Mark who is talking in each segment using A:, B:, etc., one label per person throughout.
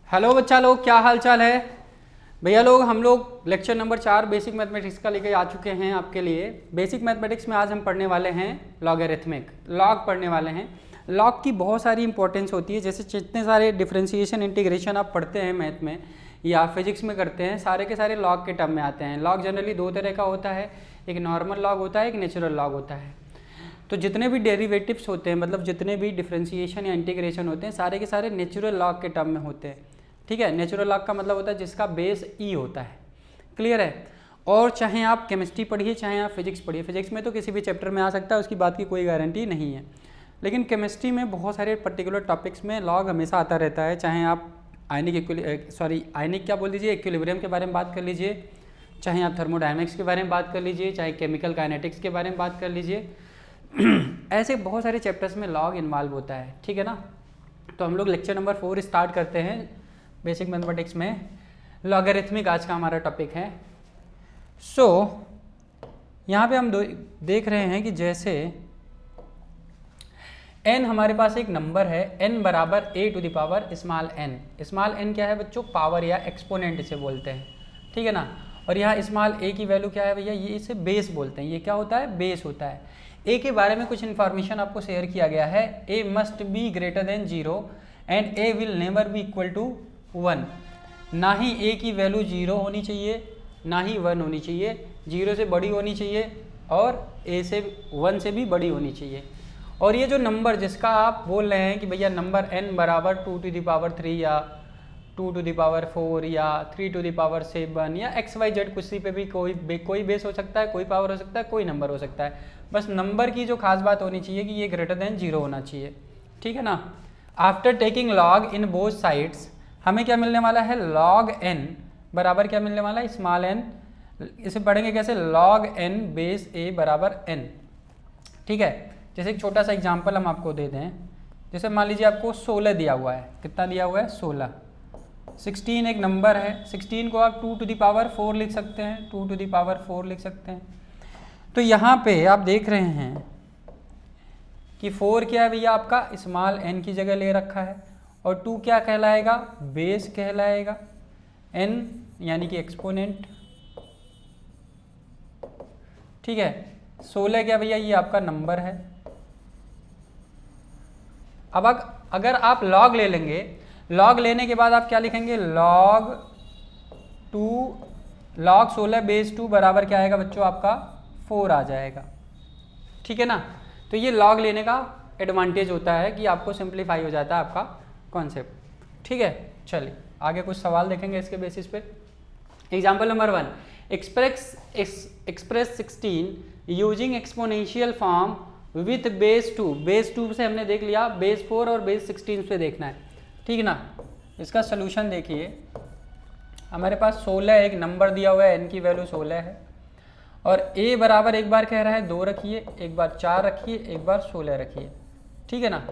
A: Hello बच्चा लोग, क्या हाल चाल है भैया लोग। हम लोग लेक्चर नंबर 4 बेसिक मैथमेटिक्स का लेके आ चुके हैं आपके लिए। बेसिक मैथमेटिक्स में आज हम पढ़ने वाले हैं लॉगरिथमिक, लॉग पढ़ने वाले हैं। लॉग की बहुत सारी इंपॉर्टेंस होती है, जैसे जितने सारे डिफरेंशिएशन इंटीग्रेशन आप पढ़ते हैं मैथ में या फिजिक्स में करते हैं, सारे के सारे लॉग के टर्म में आते हैं। लॉग जनरली दो तरह का होता है, एक नॉर्मल लॉग होता है, एक नेचुरल लॉग होता है। तो जितने भी डेरिवेटिव्स होते हैं, मतलब जितने भी डिफरेंशिएशन या इंटीग्रेशन होते हैं, सारे के सारे नेचुरल लॉग के टर्म में होते हैं। ठीक है, नेचुरल लॉग का मतलब होता है जिसका बेस ई होता है। क्लियर है। और चाहे आप केमिस्ट्री पढ़िए, चाहे आप फिजिक्स पढ़िए, फिजिक्स में तो किसी भी चैप्टर में आ सकता है, उसकी बात की कोई गारंटी नहीं है। लेकिन केमिस्ट्री में बहुत सारे पर्टिकुलर टॉपिक्स में लॉग हमेशा आता रहता है। चाहे आप आयनिक क्या बोल दीजिए, इक्विलिब्रियम के बारे में बात कर लीजिए, चाहे आप थर्मोडायनेमिक्स के बारे में बात कर लीजिए, चाहे केमिकल काइनेटिक्स के बारे में बात कर लीजिए। ऐसे बहुत सारे चैप्टर्स में लॉग इन्वॉल्व होता है। ठीक है ना। तो हम लोग लेक्चर नंबर 4 स्टार्ट करते हैं बेसिक मैथमेटिक्स में। लॉगरिथमिक आज का हमारा टॉपिक है। यहाँ पे हम देख रहे हैं कि जैसे n हमारे पास एक नंबर है, n बराबर a to the power small n। Small n क्या है बच्चों? पावर या एक्सपोनेंट इसे बोलते हैं। ठीक है ना। और यहाँ स्मॉल a की वैल्यू क्या है भैया? ये इसे बेस बोलते हैं। ये क्या होता है? बेस होता है। a के बारे में कुछ इन्फॉर्मेशन आपको शेयर किया गया है। a must be greater than 0 and a will never be equal to 1। ना ही a की वैल्यू 0 होनी चाहिए, ना ही 1 होनी चाहिए। 0 से बड़ी होनी चाहिए और a से 1 से भी बड़ी होनी चाहिए। और ये जो नंबर जिसका आप बोल रहे हैं कि भैया नंबर n बराबर 2 टू द पावर 3 या 2 टू द पावर 4 या 3 टू द पावर 7 या XYZ, किसी पे भी कोई बेस हो सकता है, कोई पावर हो सकता है, कोई नंबर हो सकता है। बस नंबर की जो खास बात होनी चाहिए कि ये ग्रेटर देन 0 होना चाहिए। ठीक है ना। After taking log in both sides हमें क्या मिलने वाला है? लॉग n बराबर क्या मिलने वाला है? Small n। इसे पढ़ेंगे कैसे? लॉग n बेस a बराबर n। ठीक है। जैसे एक छोटा सा एग्जांपल हम आपको दे दें। जैसे मान लीजिए आपको 16 दिया हुआ है। कितना दिया हुआ है? 16। 16 एक नंबर है। 16 को आप 2 टू द पावर 4 लिख सकते हैं, 2 टू द पावर 4 लिख सकते हैं। तो यहाँ पे आप देख रहे हैं कि 4 क्या है भैया? आपका स्मॉल n की जगह ले रखा है। और 2 क्या कहलाएगा? बेस कहलाएगा। n यानी कि एक्सपोनेंट। ठीक है। 16 क्या भैया? ये आपका नंबर है। अब अगर आप लॉग ले लेंगे, लॉग लेने के बाद आप क्या लिखेंगे? लॉग 16 बेस 2 बराबर क्या आएगा बच्चों? आपका 4 आ जाएगा। ठीक है ना। तो ये लॉग लेने का एडवांटेज होता है कि आपको सिंप्लीफाई हो जाता है आपका कॉन्सेप्ट। ठीक है। चलिए आगे कुछ सवाल देखेंगे इसके बेसिस पे। Example number 1, express 16 using exponential form with base 2। Base 2 से हमने देख लिया, बेस 4 और बेस 16 पे देखना है। ठीक है ना। इसका सोल्यूशन देखिए। हमारे पास 16 एक नंबर दिया हुआ है, n की वैल्यू 16 है। और a बराबर एक बार कह रहा है 2 रखिए, एक बार 4 रखिए, एक बार 16 रखिए। ठीक है ना।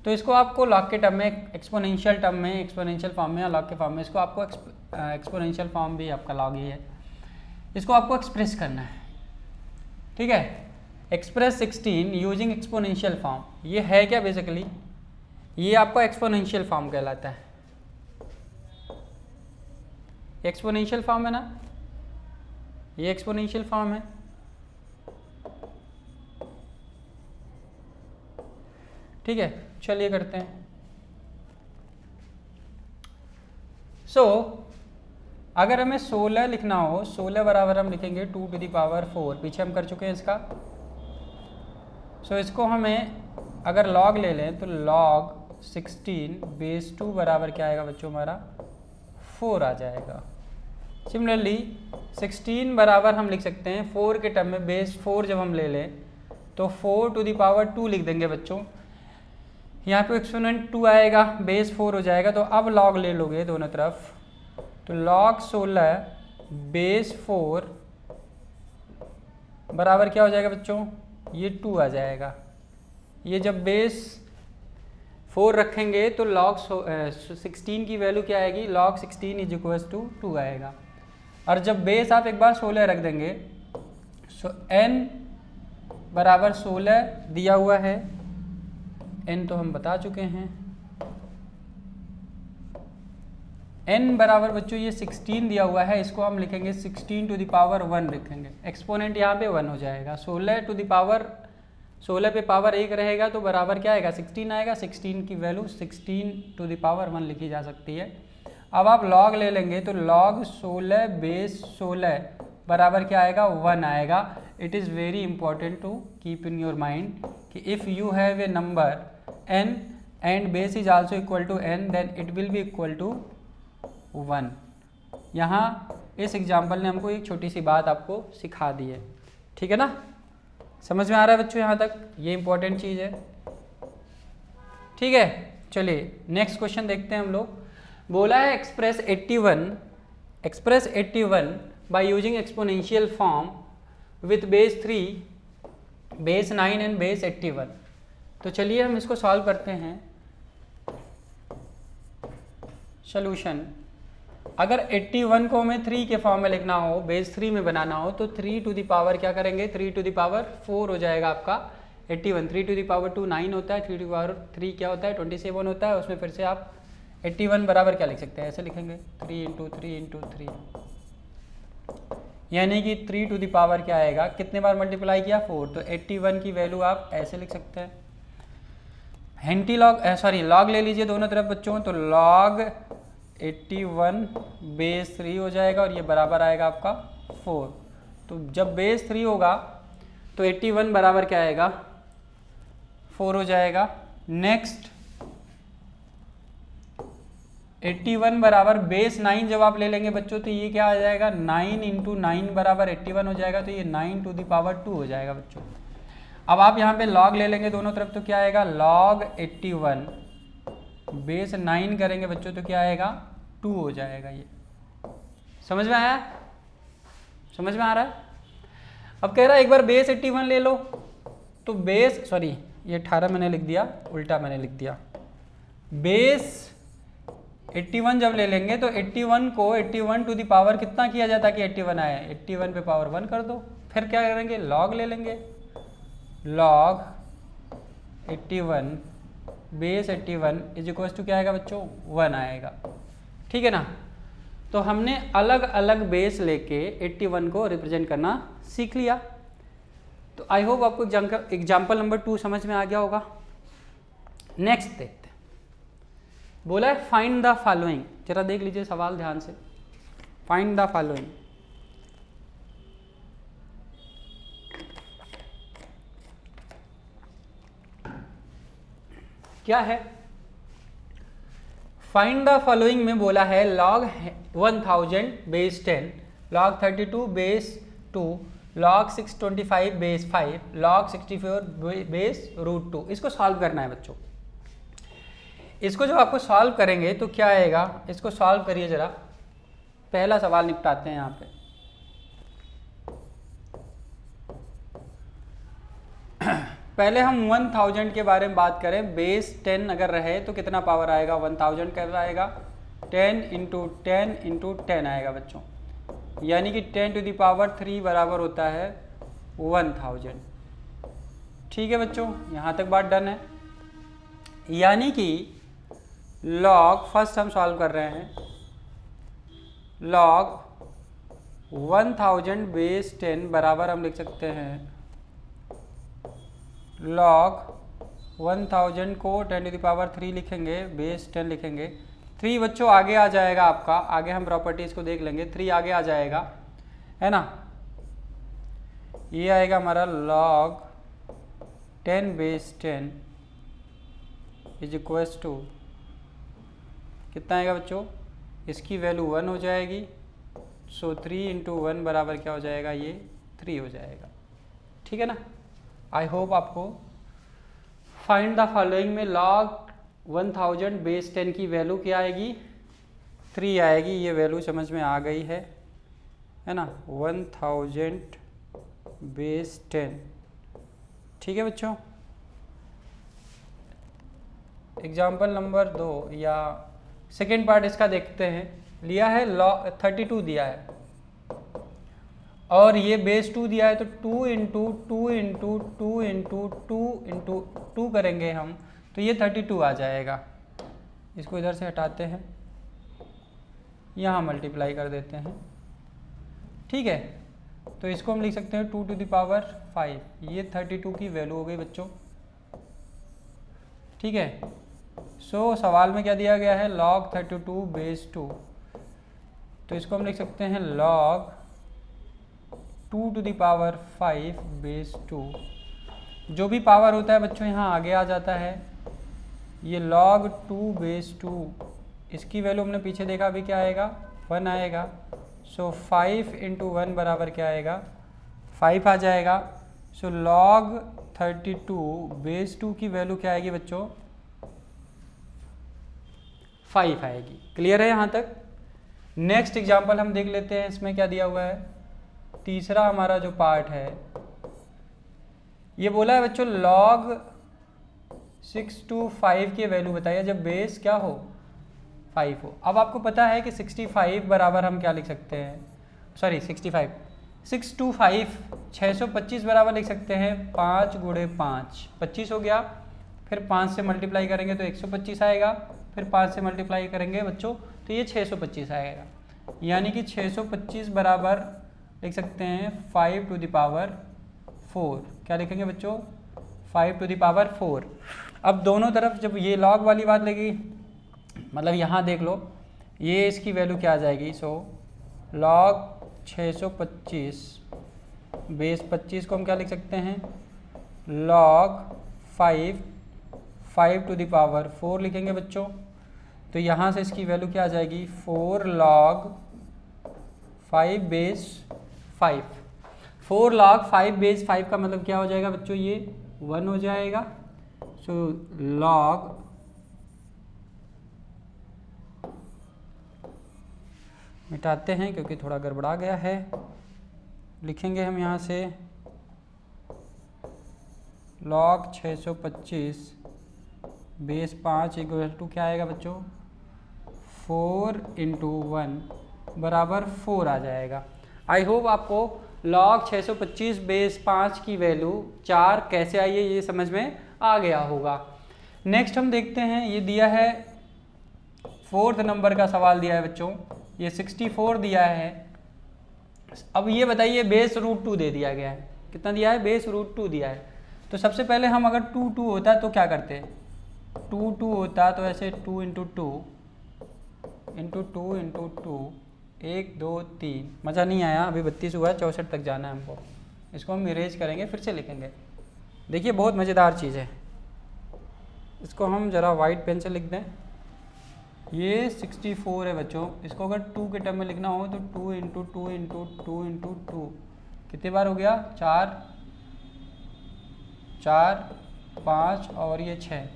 A: तो इसको आपको लॉग के टर्म में, एक्सपोनेंशियल टर्म में, एक्सपोनेंशियल फॉर्म में या लॉग के फॉर्म में, इसको आपको एक्सपोनेंशियल फॉर्म भी आपका लॉग ही है, इसको आपको एक्सप्रेस करना है। ठीक है। एक्सप्रेस 16 यूजिंग एक्सपोनेंशियल फॉर्म, ये है क्या बेसिकली? ये आपका एक्सपोनेंशियल फॉर्म कहलाता है। एक्सपोनेंशियल फॉर्म है ना, ये एक्सपोनेंशियल फॉर्म है। ठीक है। चलिए करते हैं। अगर हमें 16 लिखना हो, 16 बराबर हम लिखेंगे 2 टू द पावर 4। पीछे हम कर चुके हैं इसका। इसको हमें अगर लॉग ले लें तो लॉग 16 बेस 2 बराबर क्या आएगा बच्चों? हमारा 4 आ जाएगा। सिमिलरली 16 बराबर हम लिख सकते हैं 4 के टर्म में, बेस 4 जब हम ले लें तो 4 टू द पावर 2 लिख देंगे बच्चों। यहाँ पे एक्सपोनेंट 2 आएगा, बेस 4 हो जाएगा। तो अब लॉग ले लोगे दोनों तरफ, तो लॉग 16 बेस 4 बराबर क्या हो जाएगा बच्चों? ये 2 आ जाएगा। ये जब बेस 4 रखेंगे तो लॉग 16 की वैल्यू क्या आएगी? लॉग 16 इज इक्वल्स टू 2 आएगा। और जब बेस आप एक बार 16 रख देंगे, n बराबर 16 दिया हुआ है, n तो हम बता चुके हैं। n बराबर बच्चों ये 16 दिया हुआ है, इसको हम लिखेंगे 16 टू द पावर 1 लिखेंगे, एक्सपोनेंट यहाँ पे 1 हो जाएगा। 16 टू द पावर 16 पे पावर 1 रहेगा तो बराबर क्या आएगा 16 आएगा। 16 की वैल्यू 16 टू द पावर 1 लिखी जा सकती है। अब आप लॉग ले लेंगे तो लॉग 16 बेस 16 बराबर क्या आएगा 1 आएगा। It is very important to keep in your mind कि if you have a number n and base is also equal to n then it will be equal to 1। यहाँ इस एग्जाम्पल ने हमको एक छोटी सी बात आपको सिखा दी है, ठीक है ना। समझ में आ रहा है बच्चों यहाँ तक, ये इंपॉर्टेंट चीज़ है, ठीक है। चलिए नेक्स्ट क्वेश्चन देखते हैं हम लोग। बोला है express 81 by using exponential form with base 3 base 9 and base 81। तो चलिए हम इसको सॉल्व करते हैं। सोल्यूशन, अगर 81 को हमें 3 के फॉर्म में लिखना हो, बेस 3 में बनाना हो, तो 3 टू द पावर क्या करेंगे 3 टू द पावर 4 हो जाएगा आपका 81। 3 टू द पावर 2 9 होता है, 3 टू द पावर 3 क्या होता है 27 होता है। उसमें फिर से आप 81 बराबर क्या लिख सकते हैं, ऐसे लिखेंगे 3 इंटू 3 इंटू 3, यानी कि 3 टू द पावर क्या आएगा, कितने बार मल्टीप्लाई किया 4, तो 81 की वैल्यू आप ऐसे लिख सकते हैं। हेंटी लॉग लॉग ले लीजिए दोनों तरफ बच्चों, तो लॉग 81 बेस 3 हो जाएगा और ये बराबर आएगा आपका 4। तो जब बेस 3 होगा तो 81 बराबर क्या आएगा 4 हो जाएगा। नेक्स्ट 81 बराबर बेस 9 जब आप ले लेंगे बच्चों तो ये क्या आ जाएगा 9 इंटू 9 बराबर 81 हो जाएगा, तो ये 9 टू द पावर 2 हो जाएगा बच्चों। अब आप यहाँ पे लॉग ले लेंगे दोनों तरफ तो क्या आएगा लॉग 81 बेस 9 करेंगे बच्चों तो क्या आएगा 2 हो जाएगा। ये समझ में आया, समझ में आ रहा है। अब कह रहा है एक बार बेस 81 ले लो, तो बेस ये 18 मैंने लिख दिया, उल्टा मैंने लिख दिया। बेस 81 जब ले लेंगे तो 81 को 81 टू द पावर कितना किया जाता है कि 81 आए, 81 पे पावर 1 कर दो। फिर क्या करेंगे लॉग ले लेंगे, log 81 base 81 is equal to क्या आएगा बच्चों 1 आएगा, ठीक है ना। तो हमने अलग अलग बेस लेके 81 को रिप्रेजेंट करना सीख लिया। तो आई होप आपको एग्जाम्पल नंबर 2 समझ में आ गया होगा। नेक्स्ट देखते हैं, बोला है फाइंड द फॉलोइंग। जरा देख लीजिए सवाल ध्यान से। फाइंड द फॉलोइंग, क्या है फाइंड द फॉलोइंग में बोला है log 1000 base 10, log 32 base 2, log 625 base 5, log 64 base root 2। इसको सॉल्व करना है बच्चों। इसको जब आपको सॉल्व करेंगे तो क्या आएगा, इसको सॉल्व करिए जरा। पहला सवाल निपटाते हैं यहाँ पे। पहले हम 1000 के बारे में बात करें। बेस 10 अगर रहे तो कितना पावर आएगा 1000 कैसा आएगा 10 इंटू 10 इंटू 10 आएगा बच्चों, यानी कि 10 टू द पावर 3 बराबर होता है 1000। ठीक है बच्चों, यहाँ तक बात डन है। यानी कि लॉग फर्स्ट हम सॉल्व कर रहे हैं, लॉग 1000 बेस 10 बराबर हम लिख सकते हैं लॉग 1000 को 10 टू द पावर 3 लिखेंगे, बेस 10 लिखेंगे। 3 बच्चों आगे आ जाएगा आपका, आगे हम प्रॉपर्टीज़ को देख लेंगे। 3 आगे आ जाएगा, है ना। ये आएगा हमारा log 10 base 10 is equals to कितना आएगा बच्चों, इसकी वैल्यू 1 हो जाएगी। सो 3 इंटू 1 बराबर क्या हो जाएगा, ये 3 हो जाएगा। ठीक है ना। आई होप आपको फाइंड द फॉलोइंग में लॉग 1000 बेस 10 की वैल्यू क्या आएगी 3 आएगी। ये वैल्यू समझ में आ गई है ना। 1000 बेस 10। ठीक है बच्चों। एग्जाम्पल नंबर 2 या सेकेंड पार्ट इसका देखते हैं। लिया है लॉग 32 दिया है और ये बेस 2 दिया है, तो 2 इंटू 2 इंटू 2 इंटू 2 इंटू 2 करेंगे हम, तो ये 32 आ जाएगा। इसको इधर से हटाते हैं, यहाँ मल्टीप्लाई कर देते हैं, ठीक है। तो इसको हम लिख सकते हैं 2 टू द पावर 5, ये 32 की वैल्यू हो गई बच्चों, ठीक है। सो सवाल में क्या दिया गया है, log 32 बेस 2, तो इसको हम लिख सकते हैं log 2 to the power 5 base 2। जो भी पावर होता है बच्चों यहाँ आगे आ जाता है, ये log 2 बेस 2, इसकी वैल्यू हमने पीछे देखा, अभी क्या आएगा 1 आएगा। सो 5 इंटू 1 बराबर क्या आएगा 5 आ जाएगा। सो log 32 बेस 2 की वैल्यू क्या आएगी बच्चों 5 आएगी। क्लियर है यहाँ तक। नेक्स्ट एग्जाम्पल हम देख लेते हैं, इसमें क्या दिया हुआ है, तीसरा हमारा जो पार्ट है ये बोला है बच्चों log 6 to 5 की वैल्यू बताइए जब बेस क्या हो 5 हो। अब आपको पता है कि 65 बराबर हम क्या लिख सकते हैं, सॉरी 65 6 to 5 625 बराबर लिख सकते हैं 5 गुणे 5 25 हो गया, फिर 5 से मल्टीप्लाई करेंगे तो 125 आएगा, फिर 5 से मल्टीप्लाई करेंगे बच्चों तो ये 625 आएगा, यानी कि 625 बराबर लिख सकते हैं 5 टू द पावर 4। क्या लिखेंगे बच्चों 5 टू द पावर 4। अब दोनों तरफ जब ये लॉग वाली बात लगी, मतलब यहाँ देख लो ये इसकी वैल्यू क्या आ जाएगी, सो log 625 बेस 25 को हम क्या लिख सकते हैं log 5 टू द पावर 4 लिखेंगे बच्चों। तो यहाँ से इसकी वैल्यू क्या आ जाएगी 4 log 5 बेस 5। 4 log 5 बेस 5 का मतलब क्या हो जाएगा बच्चों, ये 1 हो जाएगा। सो log मिटाते हैं क्योंकि थोड़ा गड़बड़ा गया है, लिखेंगे हम यहाँ से log 625 बेस 5 इक्वल टू क्या आएगा बच्चों 4 इंटू 1 बराबर 4 आ जाएगा। आई होप आपको log 625 बेस 5 की वैल्यू 4 कैसे आई है ये समझ में आ गया होगा। नेक्स्ट हम देखते हैं, ये दिया है 4th नंबर का सवाल दिया है बच्चों, ये 64 दिया है। अब ये बताइए बेस रूट 2 दे दिया गया है, कितना दिया है बेस रूट 2 दिया है। तो सबसे पहले हम अगर 2 2 होता तो क्या करते, 2 2 होता तो ऐसे 2 इंटू 2 इंटू 2 इंटू 2 1 2 3, मज़ा नहीं आया, अभी 32 हुआ है, 64 तक जाना है हमको। इसको हम इरेज करेंगे, फिर से लिखेंगे। देखिए बहुत मज़ेदार चीज़ है, इसको हम ज़रा वाइट पेन से लिख दें। ये 64 है बच्चों, इसको अगर 2 के टर्म में लिखना हो तो 2 इंटू 2 इंटू 2 इंटू 2 कितने बार हो गया 4 4 5 और ये 6।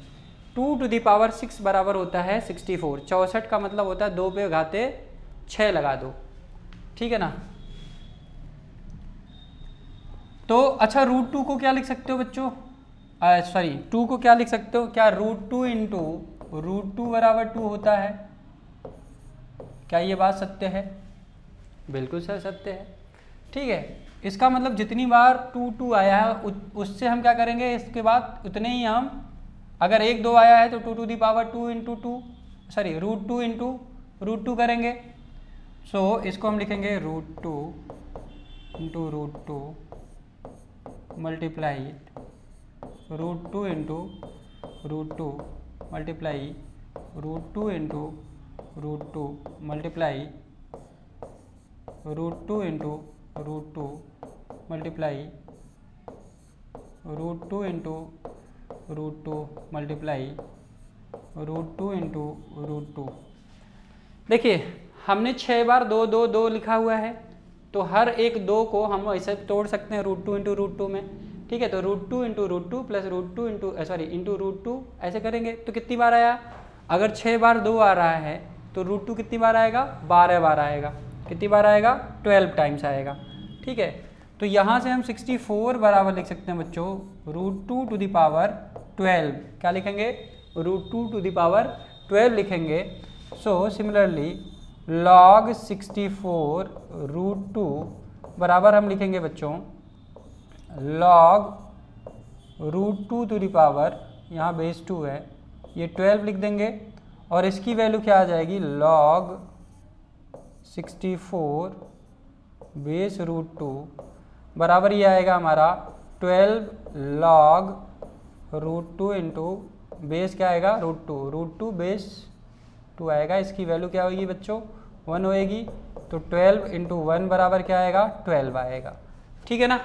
A: 2 टू द पावर 6 बराबर होता है 64। 64 का मतलब होता है 2 पे घाते 6 लगा दो, ठीक है ना। तो अच्छा रूट 2 को क्या लिख सकते हो बच्चों, सॉरी 2 को क्या लिख सकते हो, क्या रूट 2 इंटू रूट 2 बराबर 2 होता है। क्या ये बात सत्य है, बिल्कुल सर सत्य है, ठीक है। इसका मतलब जितनी बार 2 2 आया है उससे हम क्या करेंगे, इसके बाद उतने ही हम, अगर 1 2 आया है तो 2 to the power 2 into 2 sorry root 2 into root 2 करेंगे। सो इसको हम लिखेंगे root 2 into root 2 multiply root 2 into root 2 multiply root 2 into root 2 multiply root 2 into root 2 multiply root 2 into root 2 multiply root 2 into root 2। देखिए हमने 6 बार 2 2 2 लिखा हुआ है, तो हर एक 2 को हम ऐसे तोड़ सकते हैं रूट 2 इंटू रूट 2 में, ठीक है। तो root 2 into root 2 plus root 2 into sorry into root 2 ऐसे करेंगे तो कितनी बार आया, अगर 6 बार 2 आ रहा है तो रूट 2 कितनी बार आएगा 12 बार आएगा, कितनी बार आएगा 12 टाइम्स आएगा, ठीक है। तो यहाँ से हम 64 बराबर लिख सकते हैं बच्चों रूट 2 टू द पावर 12। क्या लिखेंगे रूट 2 टू द पावर 12 लिखेंगे। सो सिमिलरली log 64 रूट 2 बराबर हम लिखेंगे बच्चों log root 2 to the power, यहाँ बेस 2 है, ये 12 लिख देंगे और इसकी वैल्यू क्या आ जाएगी log 64 बेस रूट 2 बराबर ये आएगा हमारा 12 log रूट 2 इंटू बेस क्या आएगा रूट टू बेस 2 आएगा। इसकी वैल्यू क्या होगी बच्चों 1 होएगी, तो 12 इंटू 1 बराबर क्या आएगा 12 आएगा। ठीक है ना।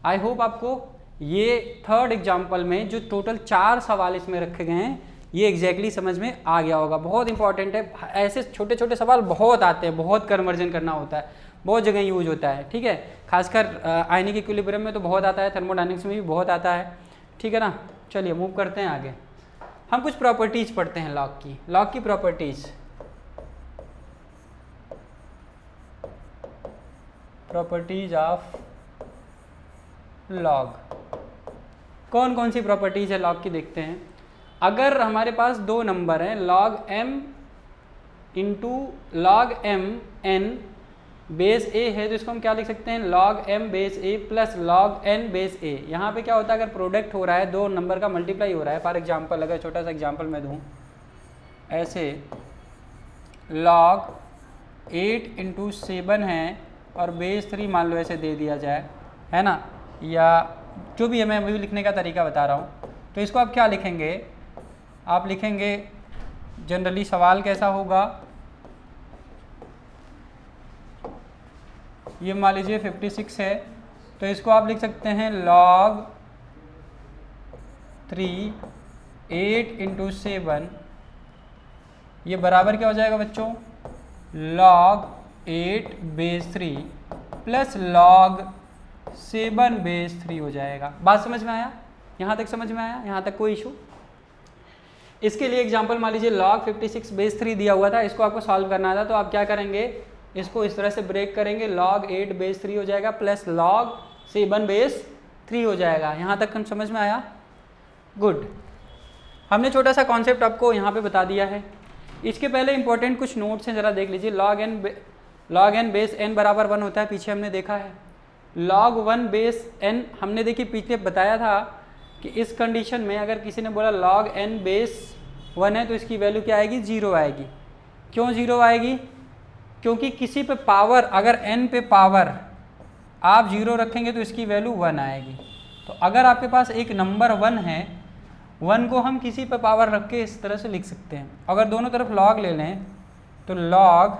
A: आई होप आपको ये थर्ड एग्जाम्पल में जो टोटल 4 सवाल इसमें रखे गए हैं ये एग्जैक्टली समझ में आ गया होगा। बहुत इंपॉर्टेंट है, ऐसे छोटे छोटे सवाल बहुत आते हैं, बहुत कन्वर्जन करना होता है, बहुत जगह यूज होता है। ठीक है, खासकर आयनिक इक्विलिब्रियम में तो बहुत आता है, थर्मोडायनेमिक्स में भी बहुत आता है। ठीक है ना। चलिए मूव करते हैं आगे। हम कुछ प्रॉपर्टीज पढ़ते हैं लॉग की प्रॉपर्टीज ऑफ लॉग। कौन कौन सी प्रॉपर्टीज है लॉग की देखते हैं। अगर हमारे पास दो नंबर हैं log m into log m n base a है, तो इसको हम क्या लिख सकते हैं log m base a plus log n base a। यहाँ पे क्या होता है, अगर प्रोडक्ट हो रहा है, दो नंबर का मल्टीप्लाई हो रहा है, फॉर एग्जांपल अगर छोटा सा एग्जांपल मैं दूँ ऐसे log 8 इंटू 7 है और बेस 3 मान लो ऐसे दे दिया जाए, है ना, या जो भी है, मैं अभी लिखने का तरीका बता रहा हूँ। तो इसको आप क्या लिखेंगे, आप लिखेंगे जनरली सवाल कैसा होगा, ये मान लीजिए 56 है, तो इसको आप लिख सकते हैं log 3 8 इंटू 7, ये बराबर क्या हो जाएगा बच्चों log 8 base 3 plus log 7 base 3 हो जाएगा। बात समझ में आया, यहाँ तक समझ में आया, यहाँ तक कोई इशू। इसके लिए एग्जांपल मान लीजिए log 56 बेस 3 दिया हुआ था, इसको आपको सॉल्व करना था, तो आप क्या करेंगे, इसको इस तरह से ब्रेक करेंगे, log 8 बेस 3 हो जाएगा प्लस log 7 बेस 3 हो जाएगा। यहाँ तक समझ में आया, गुड। हमने छोटा सा कॉन्सेप्ट आपको यहाँ पे बता दिया है। इसके पहले इंपॉर्टेंट कुछ नोट्स हैं, ज़रा देख लीजिए। log n बेस n बराबर 1 होता है, पीछे हमने देखा है। log 1 बेस n हमने देखिए पीछे बताया था कि इस कंडीशन में अगर किसी ने बोला log n बेस 1 है तो इसकी वैल्यू क्या आएगी 0 आएगी। क्यों 0 आएगी, क्योंकि किसी पे पावर, अगर n पे पावर आप 0 रखेंगे तो इसकी वैल्यू 1 आएगी। तो अगर आपके पास एक नंबर 1 है, 1 को हम किसी पे पावर रख के इस तरह से लिख सकते हैं। अगर दोनों तरफ log ले लें तो log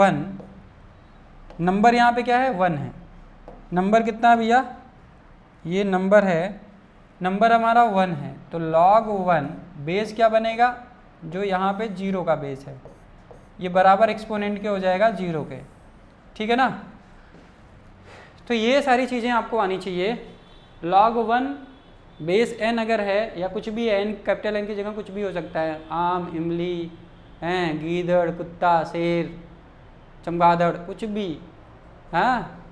A: 1 नंबर यहाँ पे क्या है 1 है। नंबर कितना भैया, ये नंबर है, नंबर हमारा 1 है, तो log 1 बेस क्या बनेगा, जो यहाँ पे 0 का बेस है, ये बराबर एक्सपोनेंट के हो जाएगा 0 के। ठीक है ना। तो ये सारी चीज़ें आपको आनी चाहिए। log 1 बेस n अगर है, या कुछ भी है, n कैपिटल N की जगह कुछ भी हो सकता है, आम, इमली हैं, गीदड़, कुत्ता, शेर, चमगादड़, कुछ भी, हाँ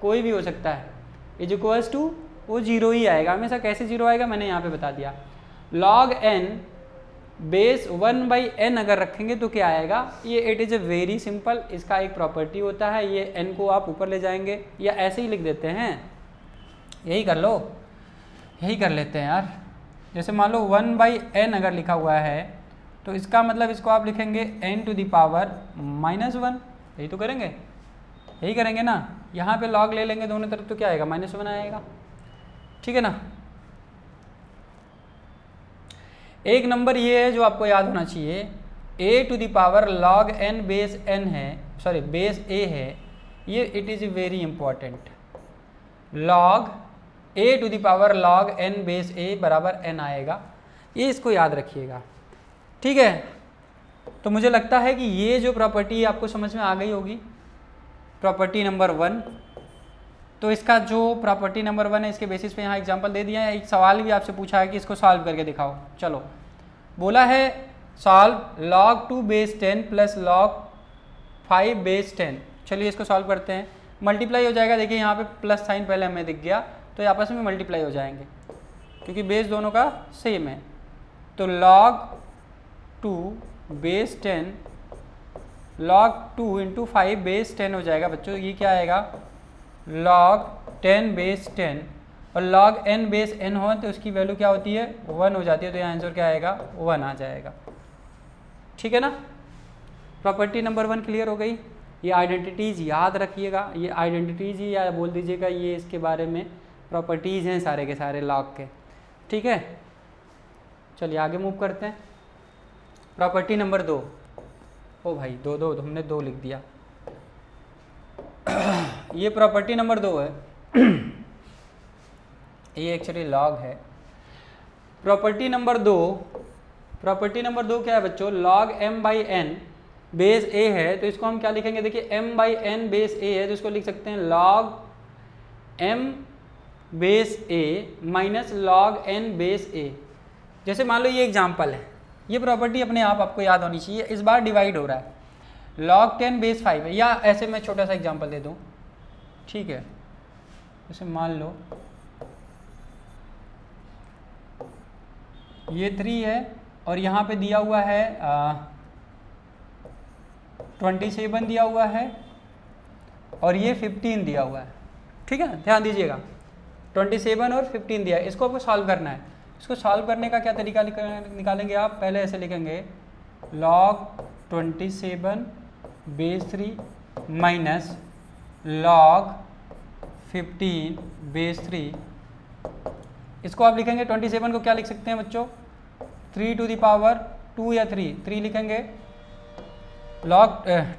A: कोई भी हो सकता है, इज इक्वल्स टू वो 0 ही आएगा हमेशा। कैसे 0 आएगा मैंने यहाँ पे बता दिया। log n बेस 1/n अगर रखेंगे तो क्या आएगा, ये it is a very simple, इसका एक प्रॉपर्टी होता है, ये n को आप ऊपर ले जाएंगे या ऐसे ही लिख देते हैं, यही कर लो, यही कर लेते हैं यार। जैसे मान लो 1/n अगर लिखा हुआ है तो इसका मतलब इसको आप लिखेंगे n टू द पावर -1, यही तो करेंगे, यही करेंगे ना। यहाँ पे log ले लेंगे दोनों तरफ तो क्या आएगा -1 आएगा। ठीक है ना। एक नंबर ये है जो आपको याद होना चाहिए, a to the power log n base n है, सॉरी बेस a है, ये it is very important. log a to the power log n base a बराबर n आएगा, ये इसको याद रखिएगा। ठीक है। तो मुझे लगता है कि ये जो प्रॉपर्टी आपको समझ में आ गई होगी, प्रॉपर्टी नंबर 1। तो इसका जो प्रॉपर्टी नंबर 1 है, इसके बेसिस पे यहाँ एग्जांपल दे दिया है। एक सवाल भी आपसे पूछा है कि इसको सॉल्व करके दिखाओ। चलो, बोला है solve log 2 base 10 plus log 5 base 10। चलिए इसको सॉल्व करते हैं। मल्टीप्लाई हो जाएगा, देखिए यहाँ पे प्लस साइन पहले हमें दिख गया, तो ये आपस में मल्टीप्लाई हो जाएंगे क्योंकि बेस दोनों का सेम है। तो log 2 base 10 log 2 into 5 base 10 हो जाएगा बच्चों। ये क्या आएगा log 10 बेस 10, और log n बेस n हो तो उसकी वैल्यू क्या होती है 1 हो जाती है, तो यहाँ आंसर क्या आएगा 1 आ जाएगा। ठीक है ना। प्रॉपर्टी नंबर 1 क्लियर हो गई। ये आइडेंटिटीज़ याद रखिएगा, ये आइडेंटिटीज़ ही या बोल दीजिएगा ये इसके बारे में प्रॉपर्टीज़ हैं सारे के सारे लॉग के, ठीक है। चलिए आगे मूव करते हैं। प्रॉपर्टी नंबर 2, ओ भाई दो हमने 2 लिख दिया। ये प्रॉपर्टी नंबर 2 है। ये एक्चुअली लॉग है। प्रॉपर्टी नंबर 2 क्या है बच्चों, log m by N base a है, तो इसको हम क्या लिखेंगे, देखिए m by N base a है, तो इसको लिख सकते हैं log m base a minus log n base a। जैसे मान लो ये एग्जाम्पल है, ये प्रॉपर्टी अपने आप आपको याद होनी चाहिए। इस बार डिवाइड हो रहा है, log 10 बेस 5 है, या ऐसे मैं छोटा सा एग्जाम्पल दे दूँ, ठीक है। जैसे मान लो ये 3 है और यहाँ पे दिया हुआ है 27 दिया हुआ है और ये 15 दिया हुआ है, ठीक है। ध्यान दीजिएगा 27 और 15 दिया है, इसको आपको सॉल्व करना है। इसको सॉल्व करने का क्या तरीका निकालेंगे आप, पहले ऐसे लिखेंगे log 27 base 3 minus log 15 base 3। इसको आप लिखेंगे 27 को क्या लिख सकते हैं बच्चों, 3 टू द पावर 2 या 3 लिखेंगे। log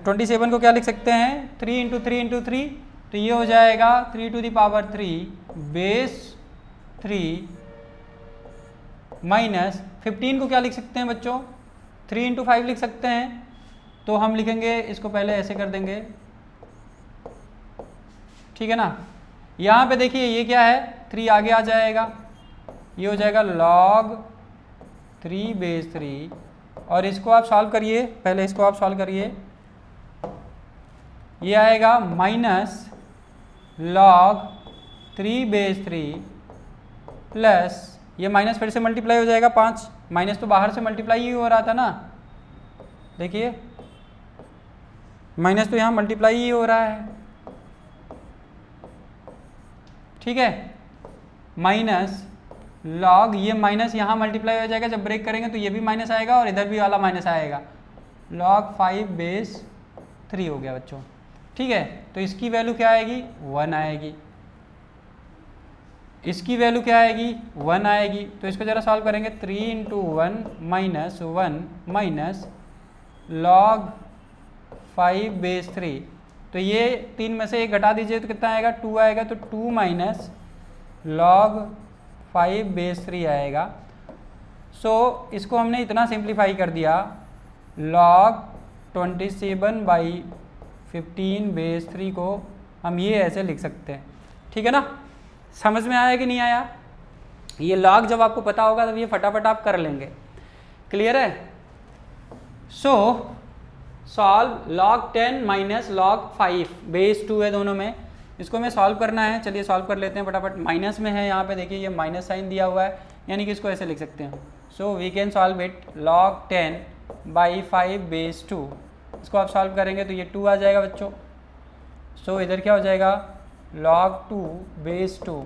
A: 27 को क्या लिख सकते हैं, 3 इंटू 3 इंटू 3, तो ये हो जाएगा 3 to the power 3 base 3 minus 15 को क्या लिख सकते हैं बच्चों, 3 इंटू 5 लिख सकते हैं। तो हम लिखेंगे इसको पहले ऐसे कर देंगे, ठीक है ना। यहाँ पे देखिए ये क्या है, 3 आगे आ जाएगा, ये हो जाएगा log 3 बेस 3 और इसको आप सॉल्व करिए, पहले इसको आप सॉल्व करिए, ये आएगा माइनस log 3 बेस 3 प्लस ये माइनस फिर से मल्टीप्लाई हो जाएगा 5, माइनस तो बाहर से मल्टीप्लाई ही हो रहा था ना, देखिए माइनस तो यहाँ मल्टीप्लाई ही हो रहा है, ठीक है। माइनस log ये माइनस यहाँ मल्टीप्लाई हो जाएगा, जब ब्रेक करेंगे तो ये भी माइनस आएगा और इधर भी वाला माइनस आएगा, log 5 बेस 3 हो गया बच्चों, ठीक है। तो इसकी वैल्यू क्या आएगी, 1 आएगी, इसकी वैल्यू क्या आएगी, 1 आएगी। तो इसको जरा सॉल्व करेंगे, 3 into 1 minus 1 minus log 5 base 3, तो ये 3 में से 1 घटा दीजिए तो कितना आएगा, 2 आएगा, तो 2 माइनस log 5 बेस 3 आएगा। सो इसको हमने इतना सिंप्लीफाई कर दिया, log 27 बाई 15 बेस 3 को हम ये ऐसे लिख सकते हैं, ठीक है ना। समझ में आया कि नहीं आया, ये log जब आपको पता होगा तब ये फटाफट आप कर लेंगे, क्लियर है। सो solve log 10 minus log 5 base 2 है दोनों में, इसको हमें सॉल्व करना है। चलिए सॉल्व कर लेते हैं फटाफट। माइनस में है यहाँ पे, देखिए ये माइनस साइन दिया हुआ है, यानी कि इसको ऐसे लिख सकते हैं। So we can solve it, log 10 by 5 base 2, इसको आप सॉल्व करेंगे तो ये 2 आ जाएगा बच्चों। सो इधर क्या हो जाएगा, log 2 base 2,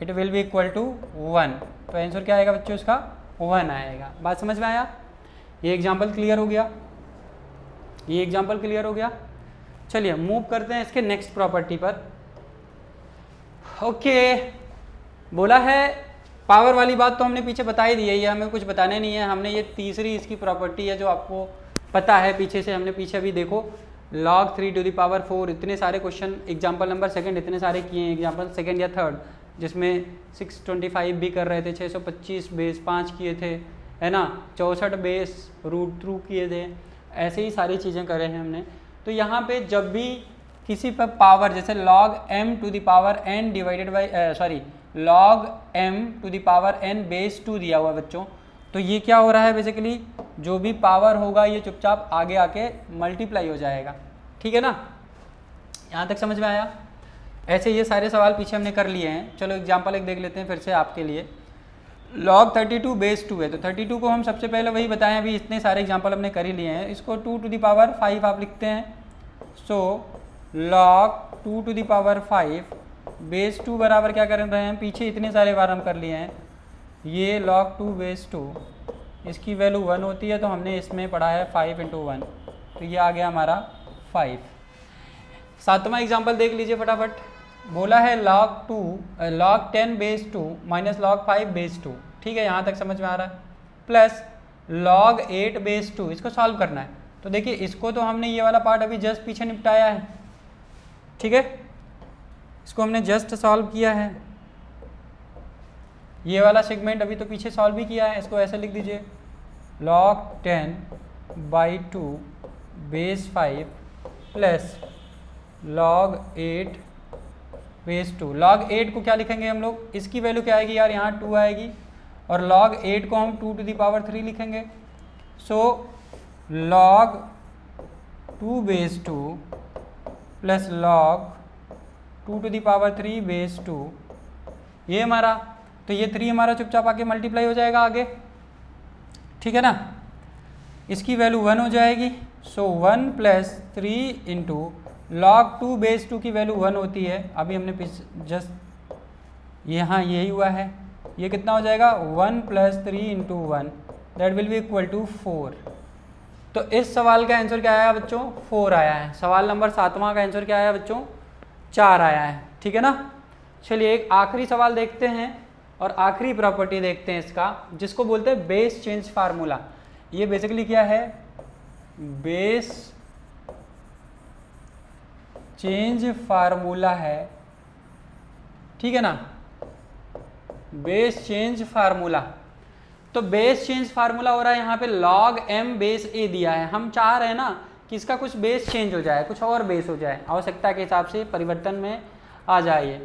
A: it will be equal to 1। तो आंसर क्या आएगा बच्चों, इसका 1 आएगा। बात समझ में आया, ये एग्जाम्पल क्लियर हो गया, ये एग्जाम्पल क्लियर हो गया। चलिए मूव करते हैं इसके नेक्स्ट प्रॉपर्टी पर। ओके, बोला है पावर वाली बात तो हमने पीछे बता ही दी है, ये हमें कुछ बताने नहीं है। हमने ये तीसरी इसकी प्रॉपर्टी है जो आपको पता है पीछे से, हमने पीछे भी देखो log 3 टू द पावर 4, इतने सारे क्वेश्चन एग्जाम्पल नंबर 2 इतने सारे किए हैं, एग्जाम्पल 2 या 3, जिसमें 625 भी कर रहे थे, 625 बेस 5 किए थे, है ना, 64 बेस रूट थ्रू किए थे, ऐसे ही सारी चीज़ें करे हैं हमने। तो यहाँ पे जब भी किसी पर पावर, जैसे log m to the power n divided by log m to the power n base 2 दिया हुआ है बच्चों, तो ये क्या हो रहा है, बेसिकली जो भी पावर होगा ये चुपचाप आगे आके मल्टीप्लाई हो जाएगा, ठीक है ना। यहाँ तक समझ में आया। ऐसे ये सारे सवाल पीछे हमने कर लिए हैं। चलो एग्जाम्पल एक देख लेते हैं फिर से आपके लिए। log 32 बेस 2 है, तो 32 को हम सबसे पहले वही बताएं, अभी इतने सारे एग्जाम्पल हमने कर ही लिए हैं, इसको 2 टू द पावर 5 आप लिखते हैं। So log 2 to the power 5 base 2 बराबर क्या कर रहे हैं, पीछे इतने सारे बार हम कर लिए हैं, ये log 2 बेस 2, इसकी वैल्यू 1 होती है, तो हमने इसमें पढ़ा है 5 इंटू 1, तो ये आ गया हमारा 5। सातवां एग्जाम्पल देख लीजिए फटाफट। बोला है log 10 base 2 minus log 5 base 2। ठीक है, यहाँ तक समझ में आ रहा है। प्लस log 8 बेस 2, इसको सॉल्व करना है। तो देखिए इसको तो हमने ये वाला पार्ट अभी जस्ट पीछे निपटाया है। ठीक है, इसको हमने जस्ट सॉल्व किया है। ये वाला सेगमेंट अभी तो पीछे सॉल्व भी किया है। इसको ऐसे लिख दीजिए log 10/2 base 5 plus log 8 base 2। log 8 को क्या लिखेंगे हम लोग, इसकी वैल्यू क्या आएगी यार, यहाँ 2 आएगी, और log 8 को हम 2⁻³ लिखेंगे। सो log 2 base 2 plus log 2⁻³ base 2, ये हमारा, तो ये 3 हमारा चुपचाप आके मल्टीप्लाई हो जाएगा आगे। ठीक है ना, इसकी वैल्यू 1 हो जाएगी। सो 1 प्लस 3 इंटू log 2 बेस 2 की वैल्यू 1 होती है। अभी हमने जस्ट यहाँ यही हुआ है। ये कितना हो जाएगा, 1 plus 3 into 1 that will be equal to 4। तो इस सवाल का आंसर क्या आया बच्चों, 4 आया है। सवाल नंबर 7वां का आंसर क्या आया बच्चों, 4 आया है। ठीक है ना। चलिए एक आखिरी सवाल देखते हैं और आखिरी प्रॉपर्टी देखते हैं इसका, जिसको बोलते हैं बेस चेंज फार्मूला। ये बेसिकली क्या है, बेस चेंज फार्मूला है। ठीक है ना, बेस चेंज फार्मूला। तो बेस चेंज फार्मूला हो रहा है यहाँ पे log m बेस a दिया है। हम चाह रहे हैं ना कि इसका कुछ बेस चेंज हो जाए, कुछ और बेस हो जाए, आवश्यकता के हिसाब से परिवर्तन में आ जाए।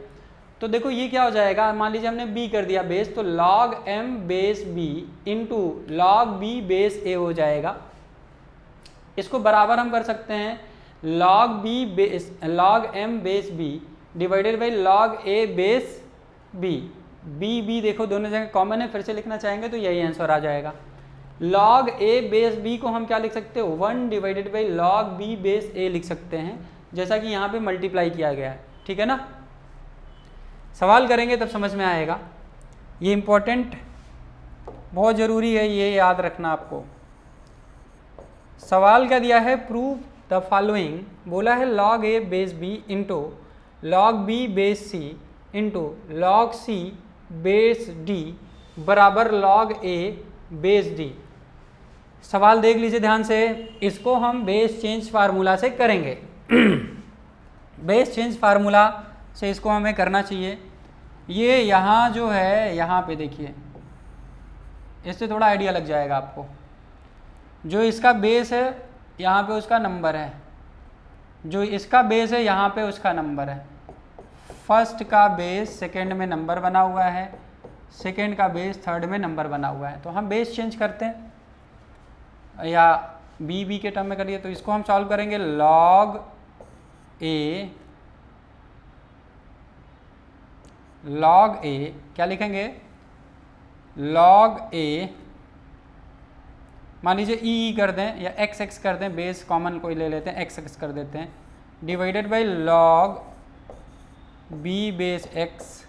A: तो देखो ये क्या हो जाएगा, मान लीजिए हमने b कर दिया बेस, तो log m base b into log b base a हो जाएगा। इसको बराबर हम कर सकते हैं log m base b divided by log a base b। b देखो दोनों जगह कॉमन है, फिर से लिखना चाहेंगे तो यही आंसर आ जाएगा। log a बेस b को हम क्या लिख सकते हो, 1 divided by log b base a लिख सकते हैं, जैसा कि यहाँ पे मल्टीप्लाई किया गया है। ठीक है ना, सवाल करेंगे तब समझ में आएगा। ये इम्पोर्टेंट, बहुत ज़रूरी है, ये याद रखना आपको। सवाल क्या दिया है, प्रूव द फॉलोइंग। बोला है log a base b into log b base c into log c base d बराबर log a बेस d। सवाल देख लीजिए ध्यान से, इसको हम बेस चेंज फार्मूला से करेंगे। बेस चेंज फार्मूला से इसको हमें करना चाहिए। ये यहाँ जो है, यहाँ पे देखिए, इससे थोड़ा आइडिया लग जाएगा आपको। जो इसका बेस है यहाँ पे उसका नंबर है, जो इसका बेस है यहाँ पे उसका नंबर है। फर्स्ट का बेस सेकंड में नंबर बना हुआ है, सेकंड का बेस थर्ड में नंबर बना हुआ है। तो हम बेस चेंज करते हैं, या बी के टर्म में करिए। तो इसको हम सॉल्व करेंगे log a क्या लिखेंगे, log a मान लीजिए ई कर दें या x कर दें, बेस कॉमन कोई ले लेते हैं, x कर देते हैं, divided by log b base x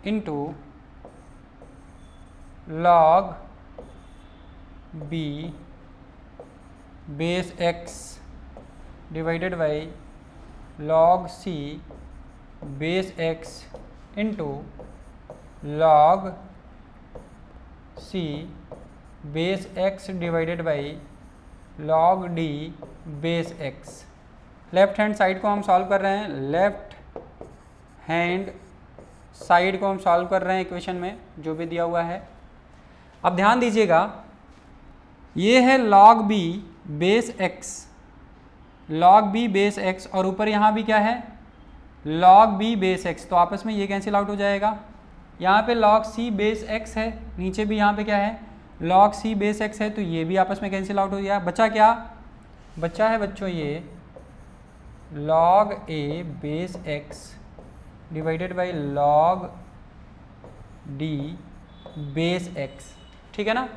A: into log b base x divided by log c base x into log c base x divided by log d base x। Left hand side को हम solve कर रहे हैं, left hand side को हम solve कर रहे हैं इक्वेशन में जो भी दिया हुआ है। अब ध्यान दीजिएगा, ये है log b base x, log b base x, और ऊपर यहाँ भी क्या है log b बेस x। तो आपस में ये कैंसिल आउट हो जाएगा। यहाँ पे log c बेस x है, नीचे भी यहाँ पे क्या है log c बेस x है, तो ये भी आपस में कैंसिल आउट हो गया। बचा क्या, बचा है बच्चों ये log a base x divided by log d base x। ठीक है ना,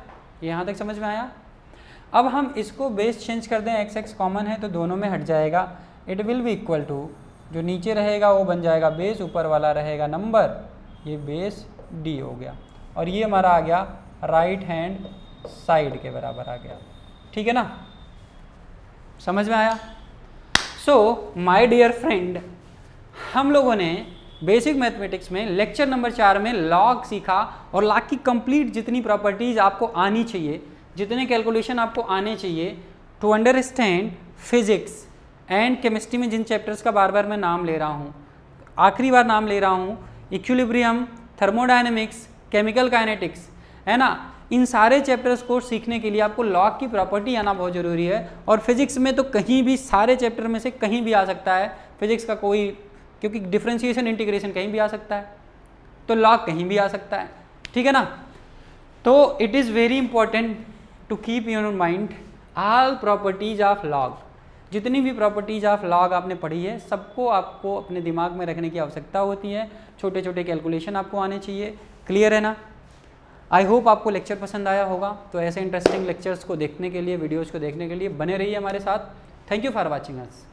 A: यहाँ तक समझ में आया। अब हम इसको बेस चेंज कर दें, x कॉमन है तो दोनों में हट जाएगा। It will be equal to, जो नीचे रहेगा वो बन जाएगा बेस, ऊपर वाला रहेगा नंबर, ये बेस d हो गया, और ये हमारा आ गया राइट हैंड साइड के बराबर आ गया। ठीक है ना, समझ में आया? सो माय डियर फ्रेंड, हम लोगों ने बेसिक मैथमेटिक्स में लेक्चर नंबर 4 में लॉग सीखा और लॉग की कंप्लीट जितनी प्रॉपर्टीज आपको आनी चाहिए, जितने कैलकुलेशन आपको आने चाहिए to understand physics and chemistry में जिन चैप्टर्स का बार बार मैं नाम ले रहा हूँ, आखिरी बार नाम ले रहा हूँ, इक्विलिब्रियम, थर्मोडायनेमिक्स, केमिकल काइनेटिक्स, है ना, इन सारे चैप्टर्स को सीखने के लिए आपको लॉग की प्रॉपर्टी आना बहुत ज़रूरी है। और फिजिक्स में तो कहीं भी, सारे चैप्टर में से कहीं भी आ सकता है फिजिक्स का कोई, क्योंकि डिफरेंशिएशन इंटीग्रेशन कहीं भी आ सकता है, तो लॉग कहीं भी आ सकता है, ठीक है ना। तो it is very important to keep in mind all properties of log. जितनी भी प्रॉपर्टीज ऑफ लॉग आपने पढ़ी है सबको आपको अपने दिमाग में रखने की आवश्यकता होती है। छोटे छोटे कैलकुलेशन आपको आने चाहिए। क्लियर है ना? आई होप आपको लेक्चर पसंद आया होगा। तो ऐसे इंटरेस्टिंग लेक्चर्स को देखने के लिए, वीडियोज़ को देखने के लिए बने रहिए हमारे साथ। Thank you for watching us.